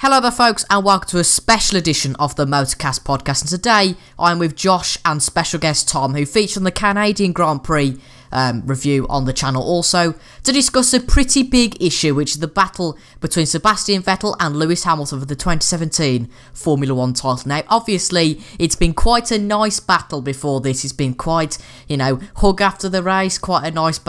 Hello there folks and welcome to a special edition of the Motorcast podcast, and today I'm with Josh and special guest Tom, who featured on the Canadian Grand Prix review on the channel also, to discuss a pretty big issue, which is the battle between Sebastian Vettel and Lewis Hamilton for the 2017 Formula 1 title. Now obviously it's been quite a nice battle before this. It's been quite, hug after the race, quite a nice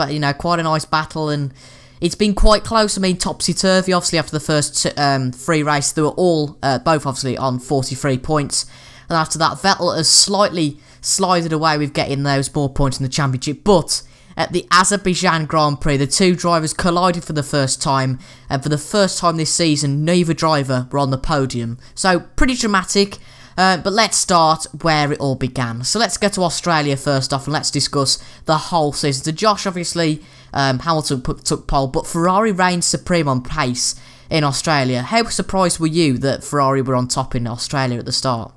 battle, and it's been quite close. I mean, topsy-turvy, obviously, after the first three races. They were all, both obviously, on 43 points. And after that, Vettel has slightly slided away with getting those more points in the championship. But at the Azerbaijan Grand Prix, the two drivers collided for the first time. And for the first time this season, neither driver were on the podium. So, pretty dramatic. But let's start where it all began. So let's go to Australia first off, and let's discuss the whole season. So Josh, obviously, Hamilton took pole, but Ferrari reigned supreme on pace in Australia. How surprised were you that Ferrari were on top in Australia at the start?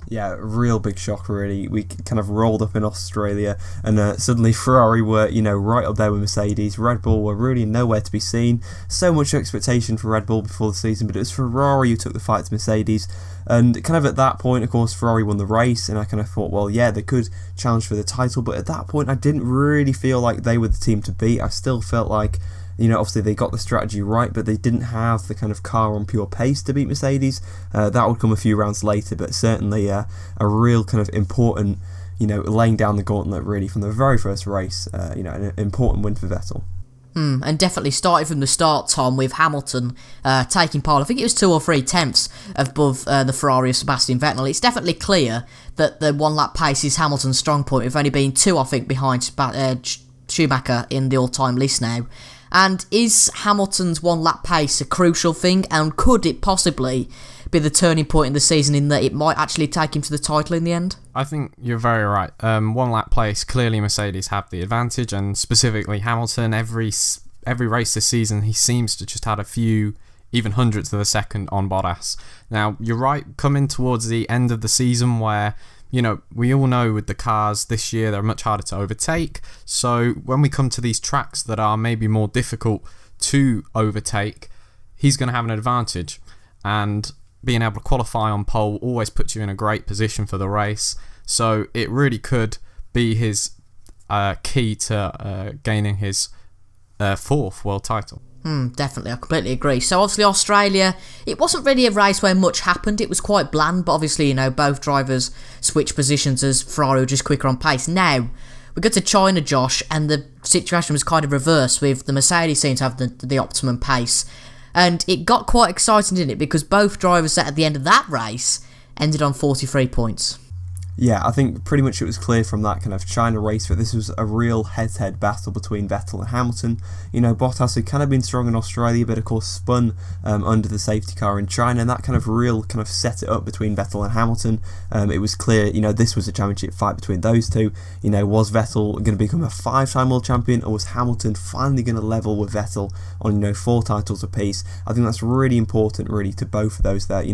Yeah, real big shock really. We kind of rolled up in Australia and suddenly Ferrari were, right up there with Mercedes. Red Bull were really nowhere to be seen. So much expectation for Red Bull before the season, but it was Ferrari who took the fight to Mercedes. And kind of at that point, of course, Ferrari won the race, and I kind of thought, well, yeah, they could challenge for the title, but at that point I didn't really feel like they were the team to beat. I still felt like, obviously they got the strategy right, but they didn't have the kind of car on pure pace to beat Mercedes. That would come a few rounds later, but certainly a real kind of important, laying down the gauntlet really from the very first race, an important win for Vettel. And definitely started from the start, Tom, with Hamilton taking pole. I think it was 2 or 3 tenths above the Ferrari of Sebastian Vettel. It's definitely clear that the one-lap pace is Hamilton's strong point, with only being 2, I think, behind Schumacher in the all-time list now. And is Hamilton's one-lap pace a crucial thing, and could it possibly be the turning point in the season in that it might actually take him to the title in the end? I think you're very right. One-lap pace, clearly Mercedes have the advantage, and specifically Hamilton, every race this season, he seems to just had a few, even hundredths of a second on Bottas. Now, you're right, coming towards the end of the season where we all know with the cars this year, they're much harder to overtake. So when we come to these tracks that are maybe more difficult to overtake, he's going to have an advantage. And being able to qualify on pole always puts you in a great position for the race. So it really could be his key to gaining his 4th world title. Definitely, I completely agree. So obviously Australia, it wasn't really a race where much happened. It was quite bland, but obviously, both drivers switched positions as Ferrari were just quicker on pace. Now, we go to China, Josh, and the situation was kind of reversed, with the Mercedes seemed to have the optimum pace. And it got quite exciting, didn't it? Because both drivers at the end of that race ended on 43 points. Yeah, I think pretty much it was clear from that kind of China race that this was a real head-to-head battle between Vettel and Hamilton. Bottas had kind of been strong in Australia, but of course spun under the safety car in China, and that kind of set it up between Vettel and Hamilton. It was clear, this was a championship fight between those two. Was Vettel going to become a 5-time world champion, or was Hamilton finally going to level with Vettel on 4 titles apiece? I think that's really important, really, to both of those there.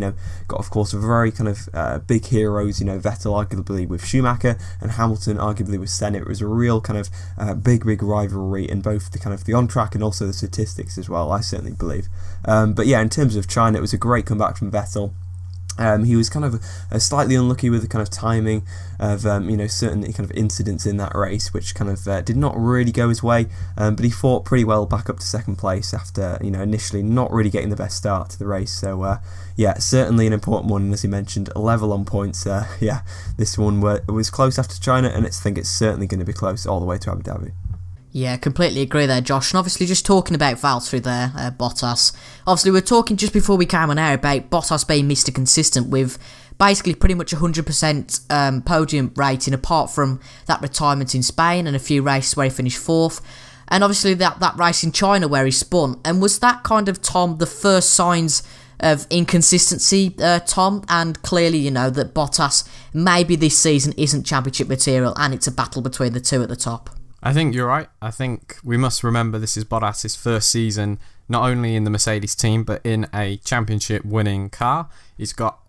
Got of course very kind of big heroes. Vettel arguably with Schumacher, and Hamilton arguably with Senna. It was a real kind of big rivalry in both the kind of the on-track and also the statistics as well, I certainly believe. But yeah, in terms of China, it was a great comeback from Vettel. He was kind of slightly unlucky with the kind of timing of certain kind of incidents in that race, which kind of did not really go his way, but he fought pretty well back up to 2nd place after initially not really getting the best start to the race. So yeah, certainly an important one, and as you mentioned, a level on points. This one was close after China, and I think it's certainly going to be close all the way to Abu Dhabi. Yeah, completely agree there, Josh. And obviously, just talking about Valtteri there, Bottas. Obviously, we were talking just before we came on air about Bottas being Mr. Consistent with basically pretty much 100% podium rating, apart from that retirement in Spain and a few races where he finished 4th. And obviously, that race in China where he spun. And was that kind of, Tom, the first signs of inconsistency, Tom? And clearly, that Bottas maybe this season isn't championship material, and it's a battle between the two at the top. I think you're right. I think we must remember this is Bottas' first season, not only in the Mercedes team, but in a championship winning car. He's got,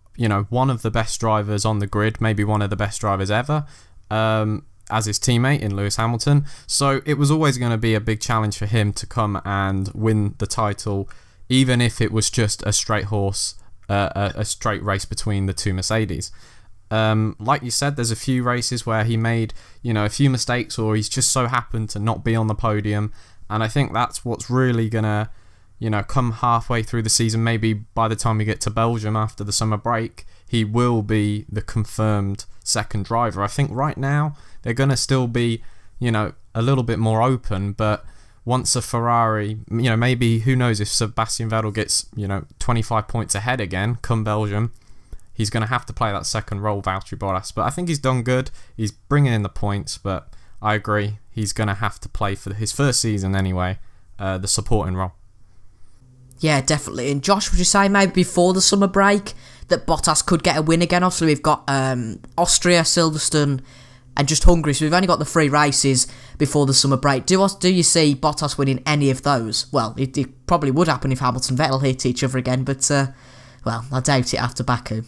one of the best drivers on the grid, maybe one of the best drivers ever, as his teammate in Lewis Hamilton. So it was always going to be a big challenge for him to come and win the title, even if it was just a straight horse a straight race between the two Mercedes. Like you said, there's a few races where he made, a few mistakes, or he's just so happened to not be on the podium. And I think that's what's really going to, come halfway through the season. Maybe by the time we get to Belgium after the summer break, he will be the confirmed second driver. I think right now they're going to still be, a little bit more open, but once a Ferrari, maybe, who knows, if Sebastian Vettel gets, 25 points ahead again come Belgium, he's going to have to play that second role, Valtteri Bottas. But I think he's done good. He's bringing in the points, but I agree, he's going to have to play for his first season anyway, the supporting role. Yeah, definitely. And Josh, would you say maybe before the summer break that Bottas could get a win again? Obviously, we've got Austria, Silverstone, and just Hungary, so we've only got the 3 races before the summer break. Do you see Bottas winning any of those? Well, it probably would happen if Hamilton and Vettel hit each other again, but, I doubt it after Baku.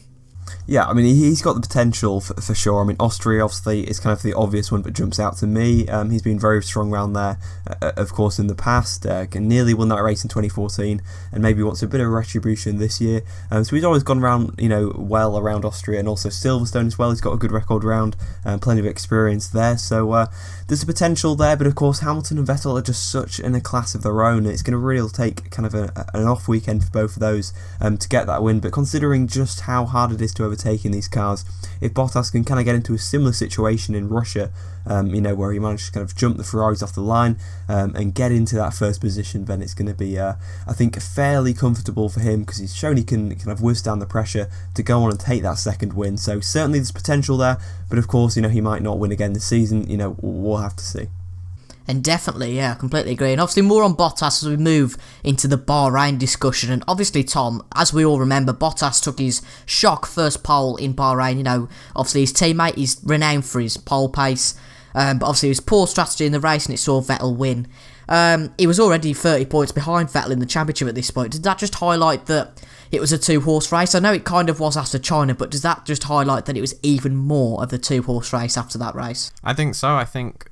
Yeah, I mean, he's got the potential for sure. I mean, Austria obviously is kind of the obvious one, but jumps out to me. He's been very strong around there, of course, in the past. Nearly won that race in 2014, and maybe wants a bit of retribution this year. So he's always gone around, well around Austria, and also Silverstone as well. He's got a good record around, plenty of experience there. So there's a potential there, but of course, Hamilton and Vettel are just such in a class of their own. It's going to really take kind of an off weekend for both of those to get that win. But considering just how hard it is to overtake in these cars, if Bottas can kind of get into a similar situation in Russia, where he managed to kind of jump the Ferraris off the line and get into that first position, then it's going to be, I think, fairly comfortable for him, because he's shown he can kind of withstand the pressure to go on and take that second win. So certainly there's potential there, but of course, he might not win again this season. We'll have to see. And definitely, yeah, I completely agree. And obviously more on Bottas as we move into the Bahrain discussion. And obviously, Tom, as we all remember, Bottas took his shock first pole in Bahrain. Obviously his teammate is renowned for his pole pace. But obviously it was poor strategy in the race and it saw Vettel win. He was already 30 points behind Vettel in the championship at this point. Did that just highlight that it was a 2-horse race? I know it kind of was after China, but does that just highlight that it was even more of the 2-horse race after that race? I think so. I think,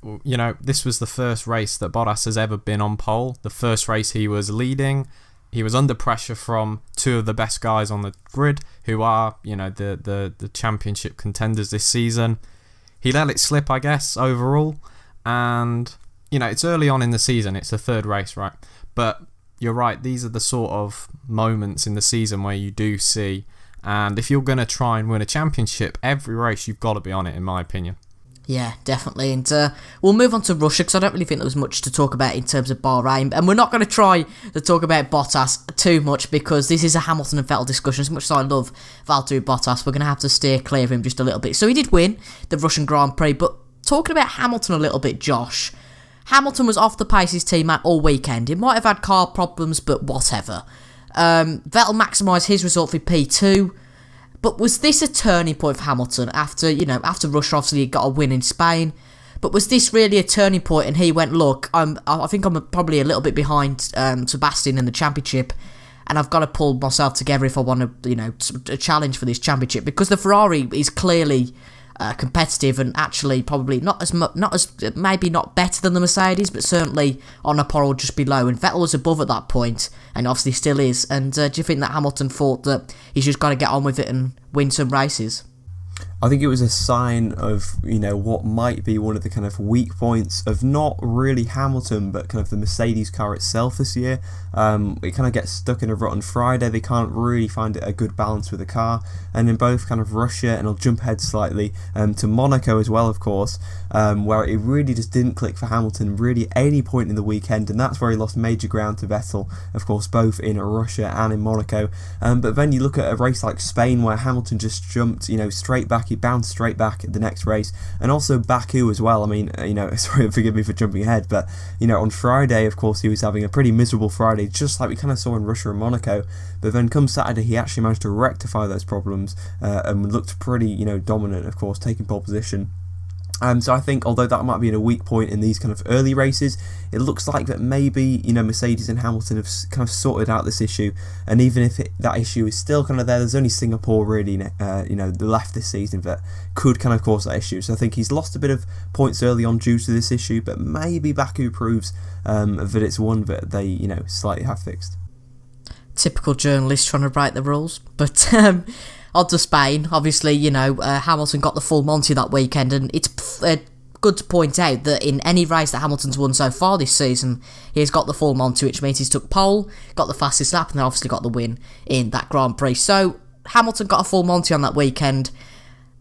this was the first race that Bottas has ever been on pole. The first race he was leading. He was under pressure from 2 of the best guys on the grid, who are, the championship contenders this season. He let it slip, I guess, overall. And, it's early on in the season. It's the 3rd race, right? But you're right, these are the sort of moments in the season where you do see, and if you're going to try and win a championship, every race you've got to be on it, in my opinion. Yeah, definitely. And we'll move on to Russia, because I don't really think there was much to talk about in terms of Bahrain. And we're not going to try to talk about Bottas too much, because this is a Hamilton and Vettel discussion. As much as I love Valtteri Bottas, we're going to have to steer clear of him just a little bit. So he did win the Russian Grand Prix, but talking about Hamilton a little bit, Josh, Hamilton was off the pace his teammate all weekend. He might have had car problems, but whatever. Vettel maximised his result for P2. But was this a turning point for Hamilton after Russia obviously he got a win in Spain? But was this really a turning point and he went, look, I think I'm probably a little bit behind Sebastian in the championship, and I've got to pull myself together if I want to, a challenge for this championship, because the Ferrari is clearly competitive and actually probably not as maybe not better than the Mercedes, but certainly on a par or just below. And Vettel was above at that point, and obviously still is. And do you think that Hamilton thought that he's just got to get on with it and win some races? I think it was a sign of, what might be one of the kind of weak points of not really Hamilton, but kind of the Mercedes car itself this year. It kind of gets stuck in a rut on Friday. They can't really find a good balance with the car. And in both kind of Russia, and I'll jump ahead slightly to Monaco as well, of course, where it really just didn't click for Hamilton really at any point in the weekend. And that's where he lost major ground to Vettel, of course, both in Russia and in Monaco. But then you look at a race like Spain, where Hamilton just jumped, straight back. He bounced straight back at the next race, and also Baku as well. I mean, sorry, forgive me for jumping ahead, but on Friday, of course, he was having a pretty miserable Friday, just like we kind of saw in Russia and Monaco. But then come Saturday, he actually managed to rectify those problems and looked pretty, dominant, of course, taking pole position. So I think, although that might be a weak point in these kind of early races, it looks like that maybe, Mercedes and Hamilton have kind of sorted out this issue. And even if that issue is still kind of there's only Singapore really, left this season that could kind of cause that issue. So I think he's lost a bit of points early on due to this issue, but maybe Baku proves that it's one that they, slightly have fixed. typical journalist trying to break the rules. But on to Spain. Obviously, Hamilton got the full Monty that weekend, and it's good to point out that in any race that Hamilton's won so far this season, he's got the full Monty, which means he's took pole, got the fastest lap, and then obviously got the win in that Grand Prix. So Hamilton got a full Monty on that weekend.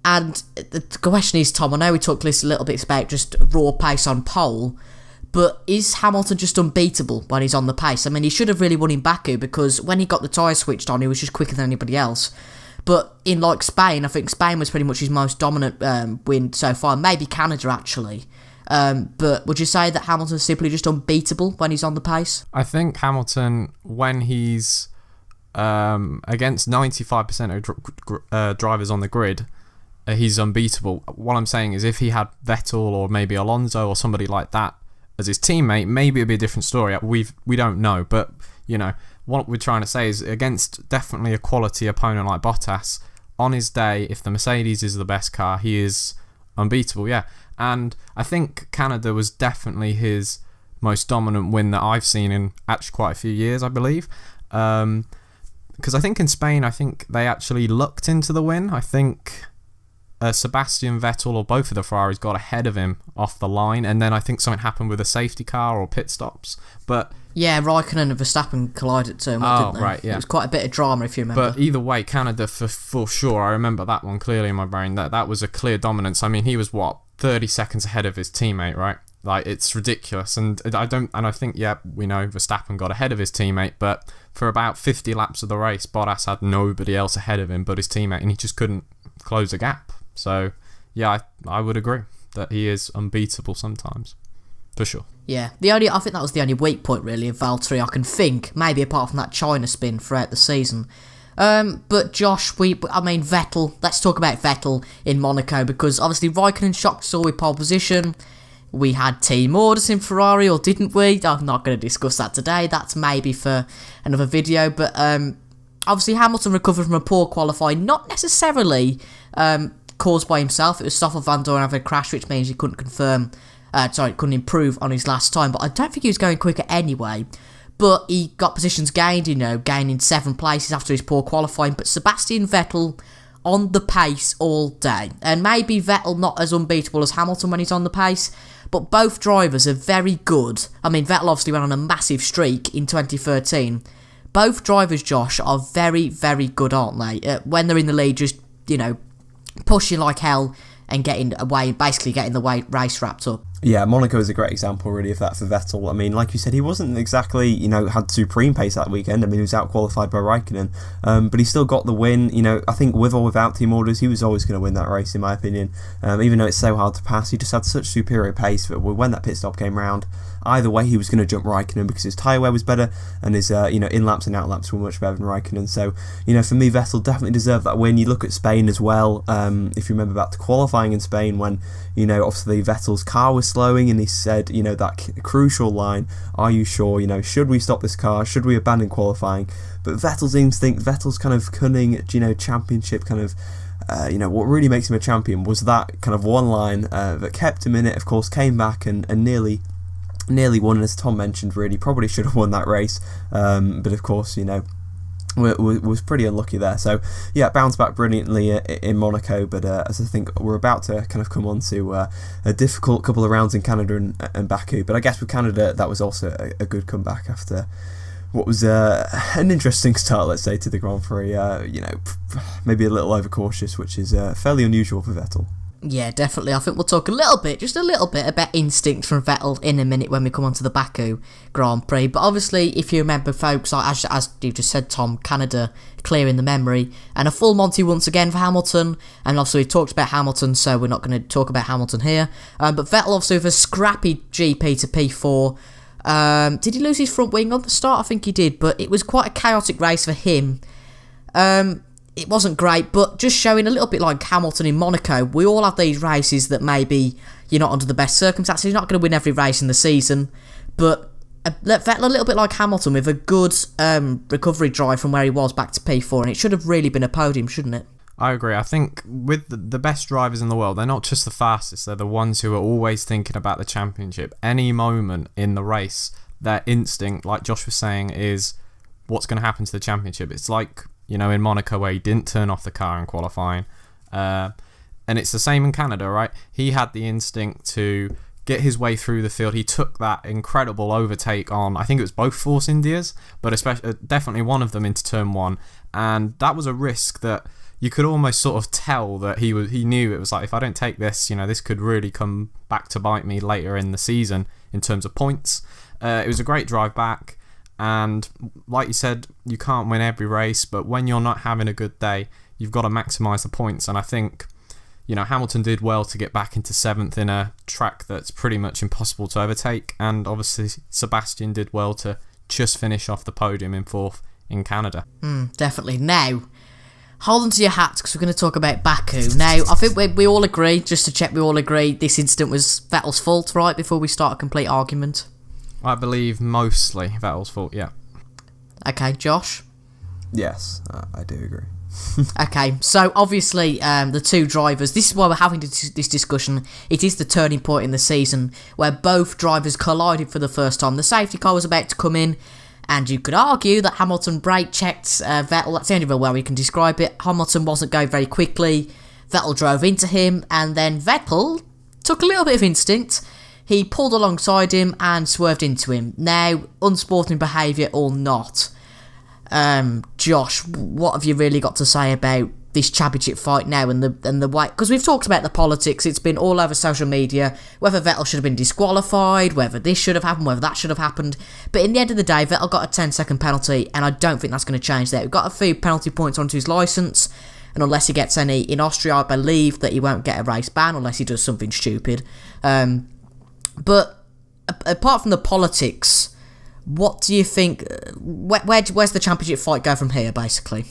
And the question is, Tom, I know we talked a little bit about just raw pace on pole, but is Hamilton just unbeatable when he's on the pace? I mean, he should have really won in Baku, because when he got the tyres switched on, he was just quicker than anybody else. But in Spain, I think Spain was pretty much his most dominant win so far. Maybe Canada, actually. But would you say that Hamilton's simply just unbeatable when he's on the pace? I think Hamilton, when he's against 95% of drivers on the grid, he's unbeatable. What I'm saying is, if he had Vettel or maybe Alonso or somebody like that as his teammate, maybe it'd be a different story. We don't know, but what we're trying to say is, against definitely a quality opponent like Bottas, on his day, if the Mercedes is the best car, he is unbeatable, yeah. And I think Canada was definitely his most dominant win that I've seen in actually quite a few years, I believe. Because I think in Spain, they actually looked into the win. I think Sebastian, Vettel, or both of the Ferraris got ahead of him off the line, and then I think something happened with a safety car or pit stops. But yeah, Raikkonen and Verstappen collided too much, didn't they? Right, yeah. It was quite a bit of drama, if you remember. But either way, Canada for sure. I remember that one clearly in my brain. That was a clear dominance. I mean, he was 30 seconds ahead of his teammate, right? Like, it's ridiculous. And I think, yeah, we know Verstappen got ahead of his teammate, but for about 50 laps of the race, Bottas had nobody else ahead of him but his teammate, and he just couldn't close a gap. So, yeah, I would agree that he is unbeatable sometimes, for sure. Yeah, I think that was the only weak point, really, of Valtteri I can think, maybe apart from that China spin throughout the season. But Josh, Vettel, let's talk about Vettel in Monaco, because obviously Raikkonen shocked us all with pole position. We had team orders in Ferrari, or didn't we? I'm not going to discuss that today, that's maybe for another video, but obviously Hamilton recovered from a poor qualifying, not necessarily caused by himself. It was Stoffel Van Dorn having a crash, which means he couldn't couldn't improve on his last time, but I don't think he was going quicker anyway. But he got positions gained, gaining 7 places after his poor qualifying. But Sebastian Vettel on the pace all day, and maybe Vettel not as unbeatable as Hamilton when he's on the pace, but both drivers are very good. I mean, Vettel obviously went on a massive streak in 2013. Both drivers, Josh, are very, very good, aren't they? When they're in the lead, just pushing like hell and basically getting the race wrapped up. Yeah, Monaco is a great example, really, of that for Vettel. I mean, like you said, he wasn't exactly, had supreme pace that weekend. I mean, he was out-qualified by Raikkonen, but he still got the win. I think with or without team orders, he was always going to win that race, in my opinion. Even though it's so hard to pass, he just had such superior pace that when that pit stop came round, either way, he was going to jump Raikkonen because his tyre wear was better and his, in-laps and out-laps were much better than Raikkonen. So, for me, Vettel definitely deserved that win. You look at Spain as well. If you remember back to qualifying in Spain when, obviously Vettel's car was slowing and he said, that crucial line, are you sure, should we stop this car? Should we abandon qualifying? But Vettel's instinct, Vettel's kind of cunning, championship kind of, what really makes him a champion was that kind of one line that kept him in it, of course, came back and nearly won, and as Tom mentioned, really probably should have won that race, but of course, was pretty unlucky there. So yeah, bounced back brilliantly in Monaco, but as I think we're about to kind of come on to a difficult couple of rounds in Canada and Baku, but I guess with Canada that was also a good comeback after what was an interesting start, let's say, to the Grand Prix. Maybe a little overcautious, which is fairly unusual for Vettel. Yeah, definitely. I think we'll talk just a little bit about instinct from Vettel in a minute when we come on to the Baku Grand Prix. But obviously, if you remember, folks, as you just said, Tom, Canada clearing the memory, and a full Monty once again for Hamilton. And obviously, we talked about Hamilton, so we're not going to talk about Hamilton here. But Vettel, obviously, with a scrappy GP to P4. Did he lose his front wing on the start? I think he did, but it was quite a chaotic race for him. It wasn't great, but just showing a little bit like Hamilton in Monaco. We all have these races that maybe you're not under the best circumstances. You're not going to win every race in the season, but Vettel a little bit like Hamilton with a good recovery drive from where he was back to P4, and it should have really been a podium, shouldn't it? I agree. I think with the best drivers in the world, they're not just the fastest, they're the ones who are always thinking about the championship. Any moment in the race, their instinct, like Josh was saying, is what's going to happen to the championship. It's like, you know, in Monaco where he didn't turn off the car in qualifying. And it's the same in Canada, right? He had the instinct to get his way through the field. He took that incredible overtake on, I think it was both Force Indias, but especially definitely one of them into turn 1. And that was a risk that you could almost sort of tell that he knew it was like, if I don't take this, you know, this could really come back to bite me later in the season in terms of points. It was a great drive back. And like you said, you can't win every race, but when you're not having a good day, you've got to maximise the points. And I think, you know, Hamilton did well to get back into 7th in a track that's pretty much impossible to overtake. And obviously Sebastian did well to just finish off the podium in 4th in Canada. Definitely. Now, hold on to your hats because we're going to talk about Baku. Now, I think we all agree, just to check, we all agree this incident was Vettel's fault, right, before we start a complete argument? I believe mostly Vettel's fault, yeah. Okay, Josh? Yes, I do agree. Okay, so obviously the two drivers, this is why we're having this discussion. It is the turning point in the season where both drivers collided for the first time. The safety car was about to come in, and you could argue that Hamilton brake checked Vettel. That's the only real way we can describe it. Hamilton wasn't going very quickly. Vettel drove into him, and then Vettel took a little bit of instinct. He pulled alongside him and swerved into him. Now, unsporting behaviour or not, Josh, what have you really got to say about this championship fight now and the way? Because we've talked about the politics. It's been all over social media, whether Vettel should have been disqualified, whether this should have happened, whether that should have happened. But in the end of the day, Vettel got a 10-second penalty, and I don't think that's going to change that. We've got a few penalty points onto his licence, and unless he gets any in Austria, I believe that he won't get a race ban unless he does something stupid. But apart from the politics, what do you think? Where's the championship fight go from here, basically?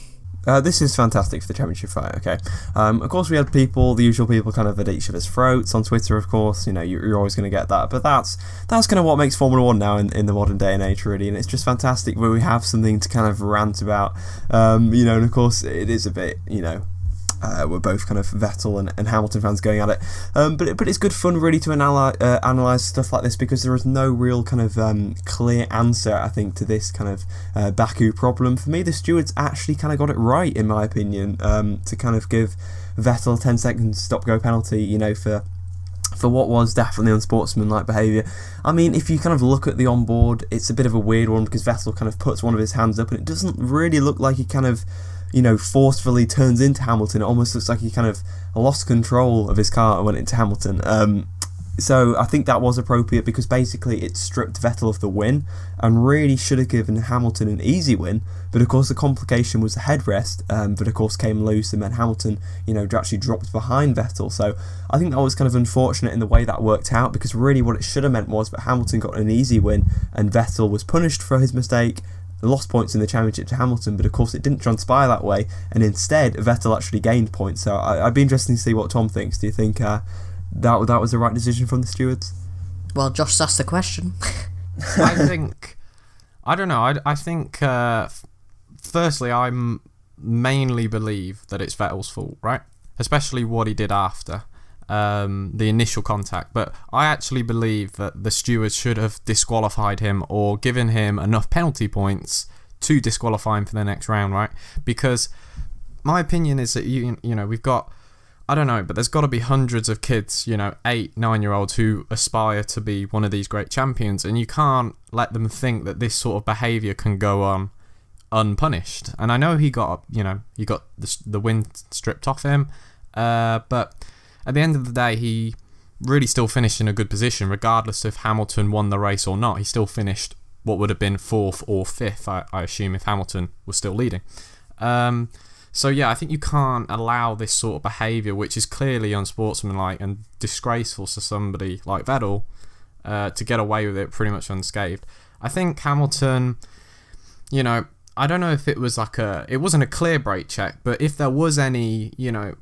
This is fantastic for the championship fight, okay. Of course, we had the usual people kind of at each other's throats on Twitter, of course. You know, you're always going to get that. But that's kind of what makes Formula 1 now in the modern day and age, really. And it's just fantastic where we have something to kind of rant about. You know, and of course, it is a bit, you know, we're both kind of Vettel and Hamilton fans going at it. But it's good fun, really, to analyse stuff like this, because there is no real kind of clear answer, I think, to this kind of Baku problem. For me, the stewards actually kind of got it right, in my opinion, to kind of give Vettel a 10-second stop-go penalty, you know, for what was definitely unsportsmanlike behaviour. I mean, if you kind of look at the onboard, it's a bit of a weird one, because Vettel kind of puts one of his hands up, and it doesn't really look like he kind of, you know, forcefully turns into Hamilton. It almost looks like he kind of lost control of his car and went into Hamilton. So I think that was appropriate, because basically it stripped Vettel of the win and really should have given Hamilton an easy win. But of course the complication was the headrest, that of course came loose and meant Hamilton, you know, actually dropped behind Vettel. So I think that was kind of unfortunate in the way that worked out, because really what it should have meant was that Hamilton got an easy win and Vettel was punished for his mistake, lost points in the championship to Hamilton. But of course it didn't transpire that way, and instead Vettel actually gained points. So I'd be interested to see what Tom thinks. Do you think that was the right decision from the stewards? Well, Josh asked the question. I think, I don't know, I think firstly I mainly believe that it's Vettel's fault, right? Especially what he did after the initial contact. But I actually believe that the stewards should have disqualified him or given him enough penalty points to disqualify him for the next round, right? Because my opinion is that you know, we've got, I don't know, but there's got to be hundreds of kids, you know, 8, 9-year-olds who aspire to be one of these great champions, and you can't let them think that this sort of behaviour can go on unpunished. And I know he got the win stripped off him, but at the end of the day, he really still finished in a good position, regardless if Hamilton won the race or not. He still finished what would have been 4th or 5th, I assume, if Hamilton was still leading. So yeah, I think you can't allow this sort of behaviour, which is clearly unsportsmanlike and disgraceful to somebody like Vettel, to get away with it pretty much unscathed. I think Hamilton, you know, I don't know if it was it wasn't a clear brake check, but if there was any, you know,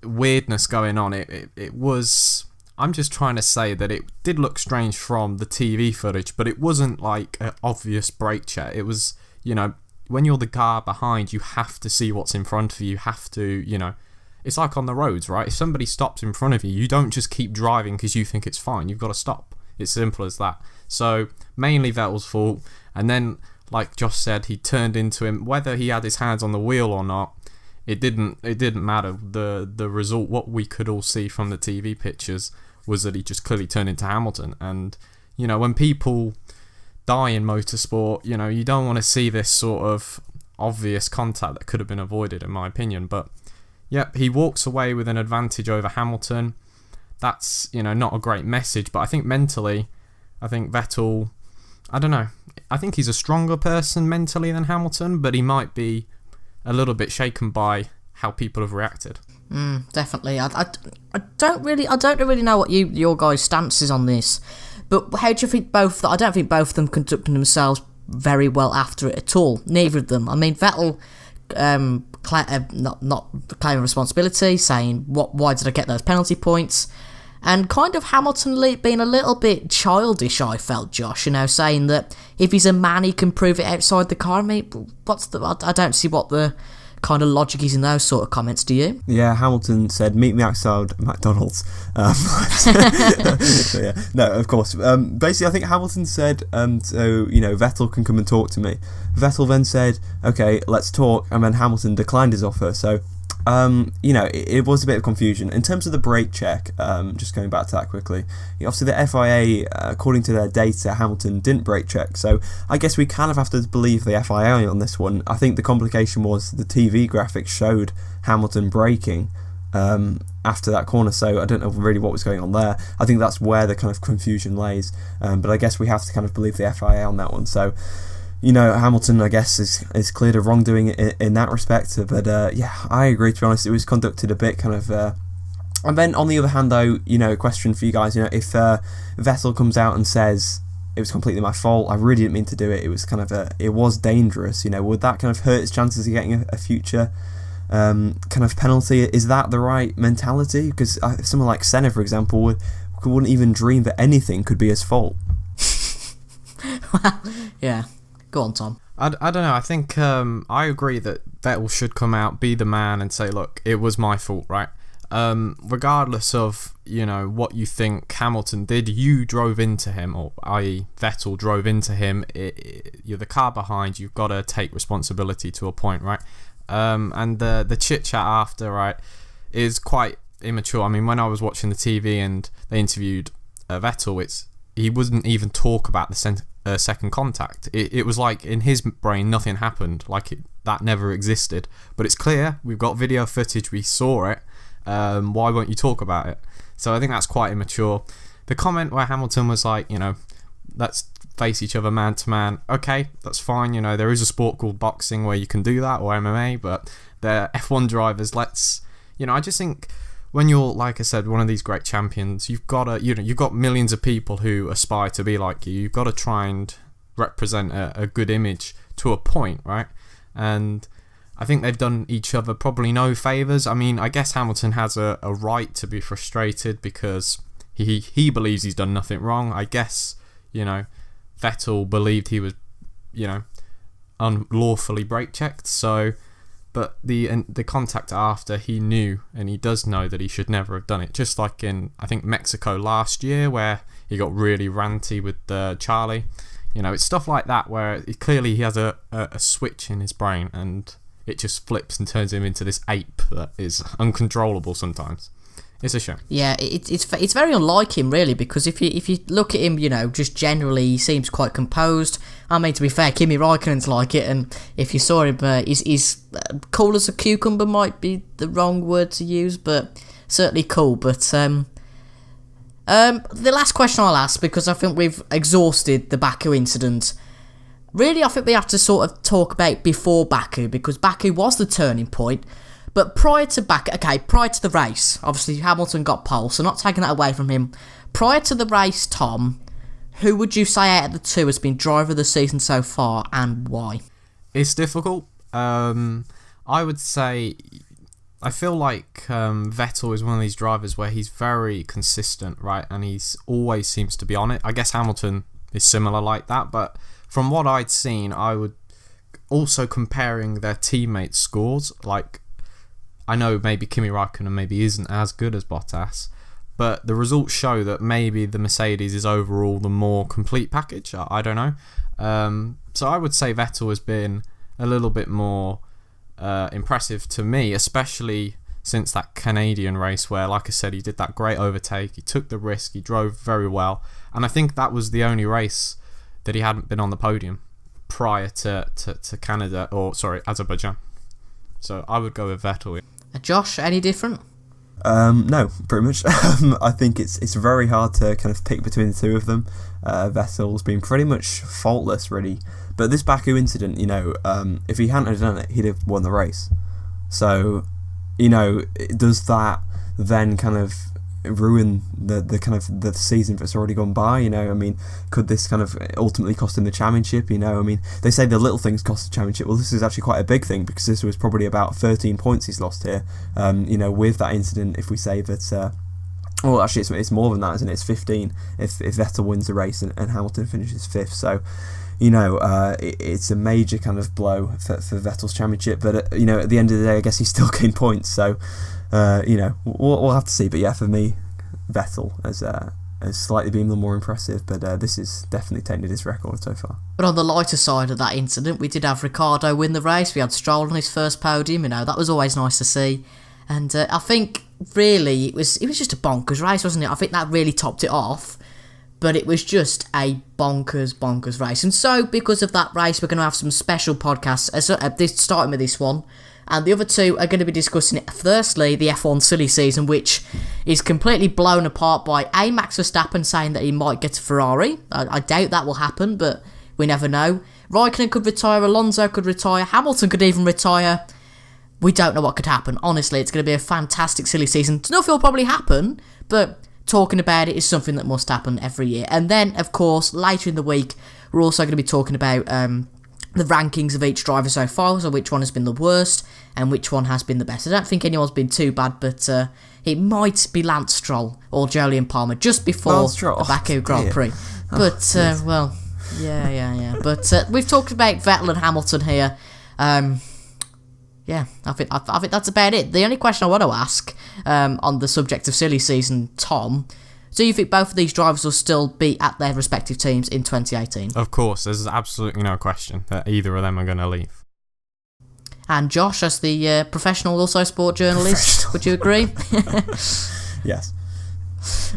weirdness going on, it was, I'm just trying to say that it did look strange from the TV footage, but it wasn't like an obvious brake check. It was, you know, when you're the car behind, you have to see what's in front of you. You have to, you know, it's like on the roads, right? If somebody stops in front of you, you don't just keep driving because you think it's fine. You've got to stop. It's simple as that. So mainly Vettel's fault. And then like Josh said, he turned into him. Whether he had his hands on the wheel or not, it didn't matter. The result, what we could all see from the TV pictures, was that he just clearly turned into Hamilton. And, you know, when people die in motorsport, you know, you don't want to see this sort of obvious contact that could have been avoided, in my opinion. But, yep, he walks away with an advantage over Hamilton. That's, you know, not a great message. But I think mentally, I think Vettel, I don't know. I think he's a stronger person mentally than Hamilton, but he might be a little bit shaken by how people have reacted. Definitely. I don't really know what your guys' stance is on this, but how do you think I don't think both of them conducted themselves very well after it at all. Neither of them. I mean, Vettel not claiming responsibility, saying why did I get those penalty points, and kind of Hamilton being a little bit childish, I felt, Josh, you know, saying that if he's a man he can prove it outside the car. I mean, I don't see what the kind of logic is in those sort of comments, do you? Yeah, Hamilton said, meet me outside McDonald's. So yeah, no, of course. Basically, I think Hamilton said, so, you know, Vettel can come and talk to me. Vettel then said, okay, let's talk, and then Hamilton declined his offer. So, you know, it was a bit of confusion. In terms of the brake check, just going back to that quickly, obviously the FIA, according to their data, Hamilton didn't brake check, so I guess we kind of have to believe the FIA on this one. I think the complication was the TV graphics showed Hamilton braking after that corner, so I don't know really what was going on there. I think that's where the kind of confusion lays, but I guess we have to kind of believe the FIA on that one. So, you know, Hamilton, I guess, is cleared of wrongdoing in that respect. But, yeah, I agree, to be honest. It was conducted a bit kind of... And then, on the other hand, though, you know, a question for you guys. You know, if Vettel comes out and says, it was completely my fault, I really didn't mean to do it, it was kind of it was dangerous, you know, would that kind of hurt his chances of getting a future kind of penalty? Is that the right mentality? Because someone like Senna, for example, wouldn't even dream that anything could be his fault. Well, yeah. Go on, Tom. I don't know. I think I agree that Vettel should come out, be the man, and say, look, it was my fault, right? Regardless of, you know, what you think Hamilton did, you drove into him, or i.e. Vettel drove into him. You're the car behind. You've got to take responsibility to a point, right? And the chit-chat after, right, is quite immature. I mean, when I was watching the TV and they interviewed Vettel, he wouldn't even talk about the second contact. It was like in his brain nothing happened, like that never existed. But it's clear, we've got video footage, we saw it. Why won't you talk about it? So I think that's quite immature. The comment where Hamilton was like, you know, let's face each other man to man. Okay, that's fine. You know, there is a sport called boxing where you can do that, or MMA, but they're F1 drivers. I just think when you're, like I said, one of these great champions, you've got to, you've got millions of people who aspire to be like you. You've got to try and represent a good image to a point, right? And I think they've done each other probably no favours. I mean, I guess Hamilton has a right to be frustrated because he believes he's done nothing wrong. I guess, Vettel believed he was, unlawfully brake checked. So, but the contact after, he knew, and he does know that he should never have done it. Just like in, I think, Mexico last year, where he got really ranty with Charlie. It's stuff like that where clearly he has a switch in his brain, and it just flips and turns him into this ape that is uncontrollable sometimes. It's a shame. Yeah, it's very unlike him, really, because if you look at him, just generally, he seems quite composed. I mean, to be fair, Kimi Raikkonen's like it, and if you saw him, he's cool as a cucumber might be the wrong word to use, but certainly cool. But the last question I'll ask, because I think we've exhausted the Baku incident. Really, I think we have to sort of talk about before Baku, because Baku was the turning point. But prior to the race, obviously Hamilton got pole, so not taking that away from him. Prior to the race, Tom, who would you say out of the two has been driver of the season so far, and why? It's difficult. I would say, I feel like Vettel is one of these drivers where he's very consistent, right? And he's always seems to be on it. I guess Hamilton is similar like that, but from what I'd seen, I would also comparing their teammates' scores, like, I know maybe Kimi Raikkonen maybe isn't as good as Bottas, but the results show that maybe the Mercedes is overall the more complete package. I don't know. So I would say Vettel has been a little bit more impressive to me, especially since that Canadian race where, like I said, he did that great overtake, he took the risk, he drove very well, and I think that was the only race that he hadn't been on the podium prior to Canada, or sorry, Azerbaijan. So I would go with Vettel. Josh, any different? No, pretty much. I think it's very hard to kind of pick between the two of them. Vettel's been pretty much faultless, really. But this Baku incident, if he hadn't have done it, he'd have won the race. So, does that then kind of ruin the kind of the season that's already gone by? Could this kind of ultimately cost him the championship? They say the little things cost the championship. Well, this is actually quite a big thing, because this was probably about 13 points he's lost here. With that incident, if we say that. Well, actually, it's more than that, isn't it? It's 15 if Vettel wins the race and Hamilton finishes 5th. So, it's a major kind of blow for Vettel's championship. But, at the end of the day, I guess he still gained points. So, we'll have to see. But yeah, for me, Vettel has slightly been the more impressive. But this is definitely tainted his record so far. But on the lighter side of that incident, we did have Ricciardo win the race. We had Stroll on his first podium. That was always nice to see. And I think really it was just a bonkers race, wasn't it? I think that really topped it off. But it was just a bonkers race. And so, because of that race, we're going to have some special podcasts, starting with this one. And the other two are going to be discussing it. Firstly, the F1 silly season, which is completely blown apart by Max Verstappen saying that he might get a Ferrari. I doubt that will happen, but we never know. Raikkonen could retire, Alonso could retire, Hamilton could even retire. We don't know what could happen. Honestly, it's going to be a fantastic silly season. Nothing will probably happen, but talking about it is something that must happen every year. And then, of course, later in the week, we're also going to be talking about the rankings of each driver so far, so which one has been the worst and which one has been the best. I don't think anyone's been too bad, but it might be Lance Stroll or Jolyon Palmer just before the Baku Grand Prix. But, yeah. But we've talked about Vettel and Hamilton here. Yeah, I think that's about it. The only question I want to ask on the subject of silly season, Tom, do you think both of these drivers will still be at their respective teams in 2018? Of course, there's absolutely no question that either of them are going to leave. And Josh, as the professional also sport journalist, would you agree? Yes.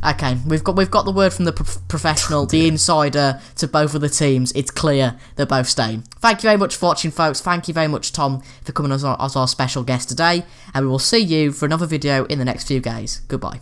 Okay, we've got the word from the professional, the insider to both of the teams. It's clear they're both staying. Thank you very much for watching, folks. Thank you very much, Tom, for coming as our special guest today. And we will see you for another video in the next few days. Goodbye.